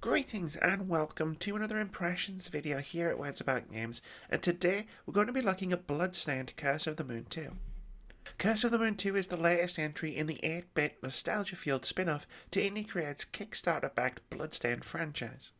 Greetings and welcome to another impressions video here at Words About Games, and today we're going to be looking at Bloodstained Curse of the Moon 2. Curse of the Moon 2 is the latest entry in the 8-bit nostalgia-fueled spin-off to Indie Create's Kickstarter-backed Bloodstained franchise.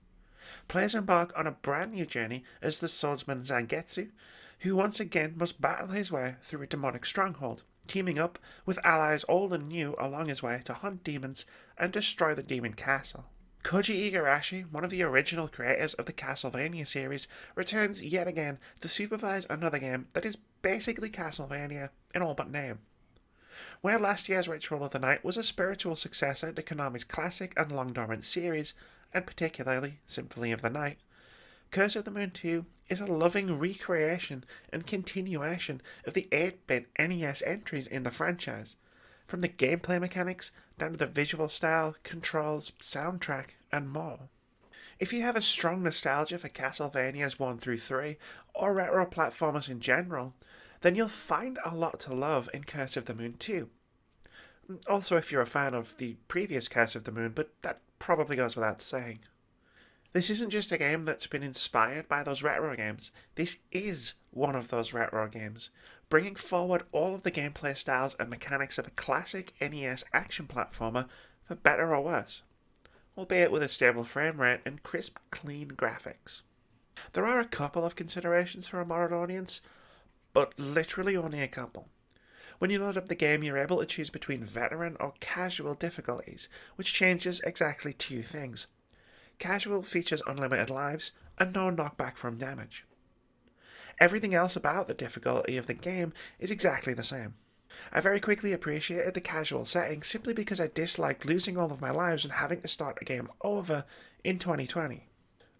Players embark on a brand new journey as the swordsman Zangetsu, who once again must battle his way through a demonic stronghold, teaming up with allies old and new along his way to hunt demons and destroy the demon castle. Koji Igarashi, one of the original creators of the Castlevania series, returns yet again to supervise another game that is basically Castlevania in all but name. Where last year's Ritual of the Night was a spiritual successor to Konami's classic and long-dormant series, and particularly Symphony of the Night, Curse of the Moon 2 is a loving recreation and continuation of the 8-bit NES entries in the franchise, from the gameplay mechanics down to the visual style, controls, soundtrack, and more. If you have a strong nostalgia for Castlevanias 1 through 3, or retro platformers in general, then you'll find a lot to love in Curse of the Moon 2. Also if you're a fan of the previous Curse of the Moon, but that probably goes without saying. This isn't just a game that's been inspired by those retro games, this is one of those retro games, bringing forward all of the gameplay styles and mechanics of a classic NES action platformer for better or worse, albeit with a stable frame rate and crisp, clean graphics. There are a couple of considerations for a modern audience, but literally only a couple. When you load up the game, you're able to choose between veteran or casual difficulties, which changes exactly two things. Casual features unlimited lives and no knockback from damage. Everything else about the difficulty of the game is exactly the same. I very quickly appreciated the casual setting simply because I disliked losing all of my lives and having to start a game over in 2020.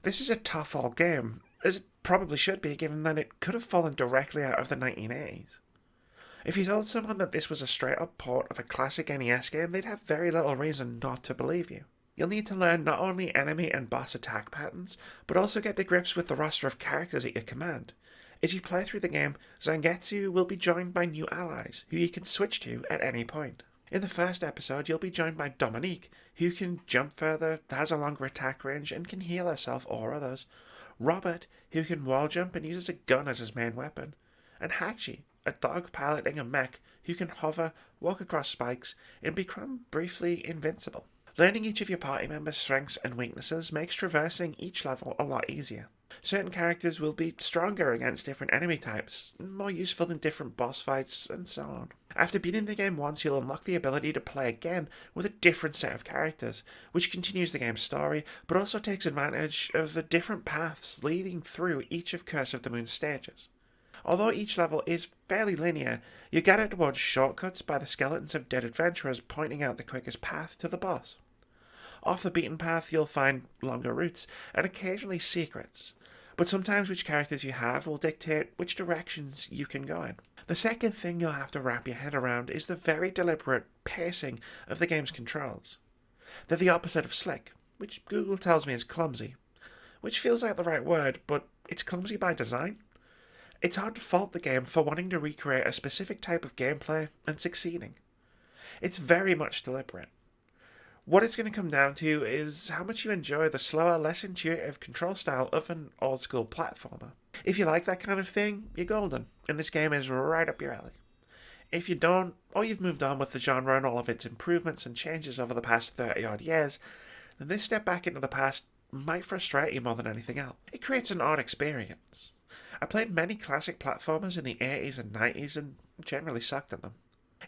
This is a tough old game, as it probably should be given that it could have fallen directly out of the 1980s. If you told someone that this was a straight up port of a classic NES game, they'd have very little reason not to believe you. You'll need to learn not only enemy and boss attack patterns, but also get to grips with the roster of characters at your command. As you play through the game, Zangetsu will be joined by new allies, who you can switch to at any point. In the first episode, you'll be joined by Dominique, who can jump further, has a longer attack range, and can heal herself or others. Robert, who can wall jump and uses a gun as his main weapon. And Hachi, a dog piloting a mech who can hover, walk across spikes, and become briefly invincible. Learning each of your party members' strengths and weaknesses makes traversing each level a lot easier. Certain characters will be stronger against different enemy types, more useful in different boss fights, and so on. After beating the game once, you'll unlock the ability to play again with a different set of characters, which continues the game's story, but also takes advantage of the different paths leading through each of Curse of the Moon's stages. Although each level is fairly linear, you gather towards shortcuts by the skeletons of dead adventurers pointing out the quickest path to the boss. Off the beaten path, you'll find longer routes and occasionally secrets, but sometimes which characters you have will dictate which directions you can go in. The second thing you'll have to wrap your head around is the very deliberate pacing of the game's controls. They're the opposite of slick, which Google tells me is clumsy, which feels like the right word, but it's clumsy by design. It's hard to fault the game for wanting to recreate a specific type of gameplay and succeeding. It's very much deliberate. What it's going to come down to is how much you enjoy the slower, less intuitive control style of an old-school platformer. If you like that kind of thing, you're golden, and this game is right up your alley. If you don't, or you've moved on with the genre and all of its improvements and changes over the past 30-odd years, then this step back into the past might frustrate you more than anything else. It creates an odd experience. I played many classic platformers in the 80s and 90s and generally sucked at them.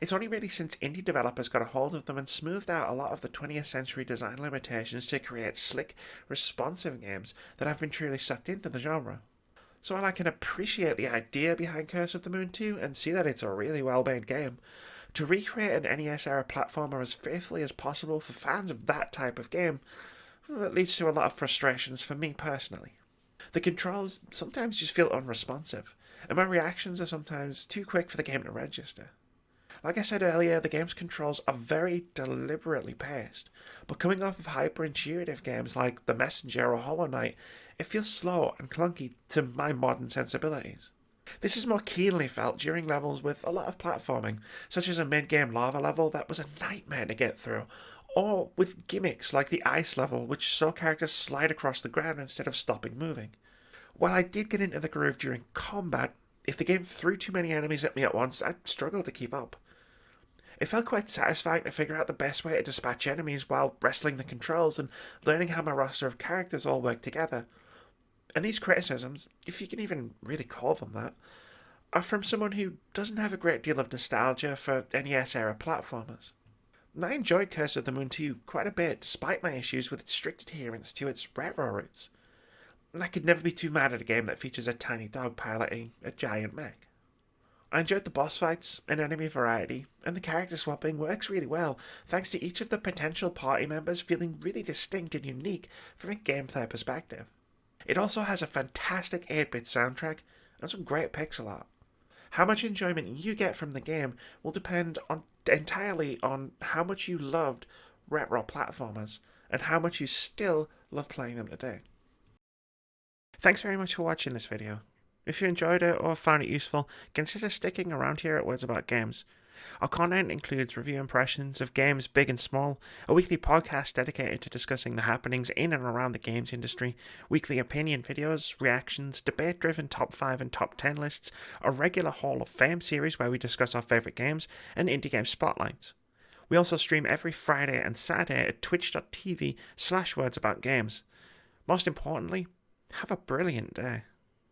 It's only really since indie developers got a hold of them and smoothed out a lot of the 20th century design limitations to create slick, responsive games that I've been truly sucked into the genre. So while I can appreciate the idea behind Curse of the Moon 2 and see that it's a really well-made game, to recreate an NES-era platformer as faithfully as possible for fans of that type of game, well, it leads to a lot of frustrations for me personally. The controls sometimes just feel unresponsive, and my reactions are sometimes too quick for the game to register. Like I said earlier, the game's controls are very deliberately paced, but coming off of hyper-intuitive games like The Messenger or Hollow Knight, it feels slow and clunky to my modern sensibilities. This is more keenly felt during levels with a lot of platforming, such as a mid-game lava level that was a nightmare to get through, or with gimmicks like the ice level, which saw characters slide across the ground instead of stopping moving. While I did get into the groove during combat, if the game threw too many enemies at me at once, I'd struggle to keep up. It felt quite satisfying to figure out the best way to dispatch enemies while wrestling the controls and learning how my roster of characters all work together. And these criticisms, if you can even really call them that, are from someone who doesn't have a great deal of nostalgia for NES era platformers. I enjoyed Curse of the Moon 2 quite a bit, despite my issues with its strict adherence to its retro roots. I could never be too mad at a game that features a tiny dog piloting a giant mech. I enjoyed the boss fights and enemy variety, and the character swapping works really well, thanks to each of the potential party members feeling really distinct and unique from a gameplay perspective. It also has a fantastic 8-bit soundtrack and some great pixel art. How much enjoyment you get from the game will depend entirely on how much you loved retro platformers and how much you still love playing them today. Thanks very much for watching this video. If you enjoyed it or found it useful, consider sticking around here at Words About Games. Our content includes review impressions of games big and small, a weekly podcast dedicated to discussing the happenings in and around the games industry, weekly opinion videos, reactions, debate-driven top 5 and top 10 lists, a regular Hall of Fame series where we discuss our favourite games, and indie game spotlights. We also stream every Friday and Saturday at twitch.tv/wordsaboutgames. Most importantly, have a brilliant day.